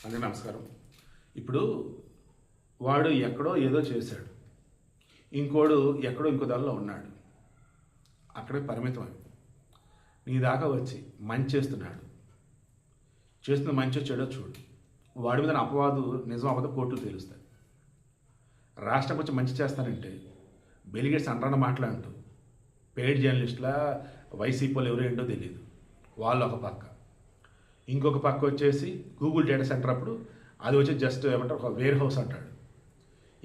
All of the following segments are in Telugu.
అందరికీ నమస్కారం. ఇప్పుడు వాడు ఎక్కడో ఏదో చేశాడు, ఇంకోడు ఎక్కడో ఇంకో దానిలో ఉన్నాడు, అక్కడే పరిమితం. నీ దాకా వచ్చి మంచి చేస్తున్నాడు, చేస్తున్న మంచి చెడో చూడు. వాడి మీద అపవాదు నిజం అబద్ధం కోర్టులు తేలుస్తాయి. రాష్ట్రం వచ్చి మంచి చేస్తానంటే బెలిగేట్స్ అంటాన మాట్లాడుతూ పెయిడ్ జర్నలిస్టుల వైసీపీలు ఎవరు ఏంటో తెలియదు, వాళ్ళు ఒక పక్క. ఇంకొక పక్క వచ్చేసి గూగుల్ డేటా సెంటర్ అప్పుడు అది వచ్చి జస్ట్ ఏమంటారు ఒక వేర్ హౌస్ అంటాడు.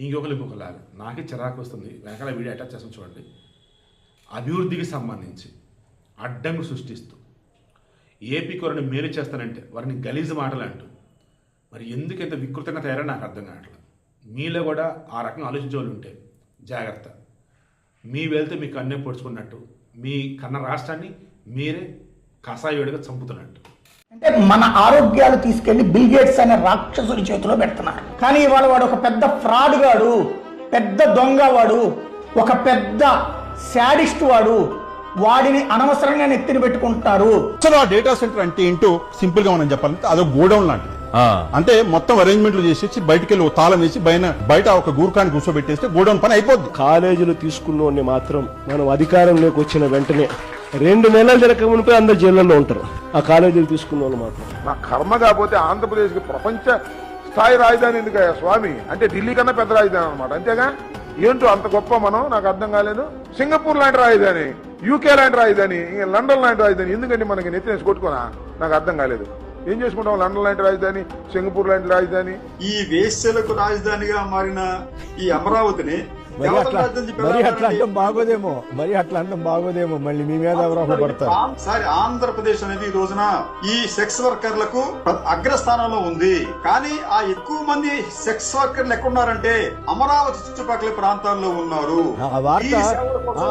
ఇంకొకలాగా నాకే చిరాకు వస్తుంది. వెనకాల వీడియో అటాచ్ చేస్తాం చూడండి. అభివృద్ధికి సంబంధించి అడ్డంకు సృష్టిస్తూ ఏపీ కొరని మేలు చేస్తానంటే వారిని గలీజు మాటలు అంటూ మరి ఎందుకు ఇంత వికృతంగా తయారని నాకు అర్థం కావట్లేదు. మీలో కూడా ఆ రకంగా ఆలోచించే వాళ్ళు ఉంటే జాగ్రత్త. మీ వెళ్తే మీకు అన్నే పొడుచుకున్నట్టు, మీ కన్న రాష్ట్రాన్ని మీరే కషాయుడిగా చంపుతున్నట్టు. అంటే మన ఆరోగ్యాలు తీసుకెళ్లి బిల్ గేట్స్ అనే రాక్షసుని చేతిలో పెడుతున్నారు. కానీ ఇవాళ వాడు ఒక పెద్ద ఫ్రాడ్ గాడు, పెద్ద దొంగ వాడు, ఒక పెద్ద శాడిస్ట్ వాడు. వాడిని అనవసరంగా నెత్తిని పెట్టుకుంటారు. అసలు ఆ డేటా సెంటర్ అంటే ఏంటో సింపుల్ గా మనం చెప్పాలంటే అదొక గోడౌన్ లాంటిది. అంటే మొత్తం అరేంజ్మెంట్లు చేసేసి బయటకు వెళ్ళి తాళం వేసి బయట ఒక గూర్ఖాన్ని కూర్చోబెట్టేస్తే గోడౌన్ పని అయిపోద్ది. కాలేజీలు తీసుకున్నోడిని మాత్రం మనం అధికారంలోకి వచ్చిన వెంటనే 2 నెలలు తిరగక మునిపై అందరు జైళ్ళల్లో ఉంటారు. ఆ కాలేజీలు తీసుకున్న వాళ్ళు మాత్రం. నా కర్మ కాకపోతే ఆంధ్రప్రదేశ్ కి ప్రపంచ స్థాయి రాజధాని ఎందుకయ్యా స్వామి? అంటే ఢిల్లీ కన్నా పెద్ద రాజధాని అనమాట, అంతేగా? ఏంటో అంత గొప్ప మనం, నాకు అర్థం కాలేదు. సింగపూర్ లాంటి రాజధాని, యూకే లాంటి రాజధాని, ఇంకా లండన్ లాంటి రాజధాని ఎందుకంటే మనకి నెత్తినేసి కొట్టుకోనా? నాకు అర్థం కాలేదు. ఏం చేసుకుంటాం? లండన్ లాంటి రాజధాని, సింగపూర్ లాంటి రాజధాని. ఈ వేశ్యలకు రాజధానిగా మారిన ఈ అమరావతిని మరి అట్లా అంటాం బాగోదేమో మళ్ళీ మీ మీద ఎవరో పడతారు. సారీ, ఆంధ్రప్రదేశ్ అనేది ఈ రోజున ఈ సెక్స్ వర్కర్లకు అగ్రస్థానంలో ఉంది. కానీ ఆ ఎక్కువ మంది సెక్స్ వర్కర్లు ఎక్కడున్నారంటే అమరావతి చుట్టుపక్కల ప్రాంతాల్లో ఉన్నారు.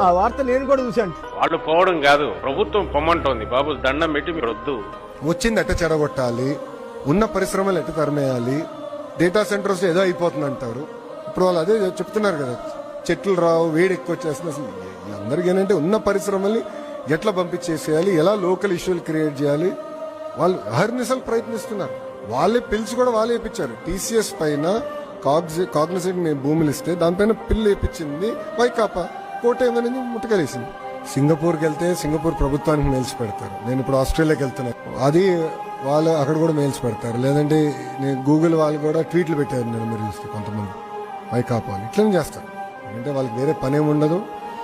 ఆ వార్త నేను కూడా చూశాను. వాళ్ళు పోవడం కాదు, ప్రభుత్వం పొమ్మంటోంది. బాబు దండం పెట్టి మీరు వద్దు. వచ్చింది ఎట్ట చెడగొట్టాలి, ఉన్న పరిశ్రమలు ఎట్ట తరిమేయాలి, డేటా సెంటర్స్ ఏదో అయిపోతుంది అంటారు. ఇప్పుడు వాళ్ళు అదే చెప్తున్నారు కదా, చెట్లు రావు, వేడి ఎక్కువ వచ్చేస్తుంది. అసలు అందరికీ ఏంటంటే ఉన్న పరిశ్రమల్ని ఎట్లా పంపించేసేయాలి, ఎలా లోకల్ ఇష్యూలు క్రియేట్ చేయాలి, వాళ్ళు అహర్నిశలు ప్రయత్నిస్తున్నారు. వాళ్ళే పిల్స్ కూడా వాళ్ళే వేయించారు. టీసీఎస్ పైన కాగ్నిసెంట్ మేము భూములు ఇస్తే దానిపైన పిల్లు వేయించింది వైకాపా. కోర్టు ఏమనేది ముట్టుకెళ్ళేసింది. సింగపూర్కి వెళ్తే సింగపూర్ ప్రభుత్వానికి మెయిల్స్ పెడతారు. నేను ఇప్పుడు ఆస్ట్రేలియాకి వెళ్తున్నాను, అది వాళ్ళు అక్కడ కూడా మెయిల్స్ పెడతారు. లేదంటే నేను గూగుల్ వాళ్ళు కూడా ట్వీట్లు పెట్టారు, నేను మీరు చూస్తే కొంతమంది వైకాపా ఇట్లనే చేస్తారు. అంటే వాళ్ళకి వేరే పనేం ఉండదు,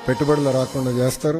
పెట్టుబడులు రాకుండా చేస్తారు.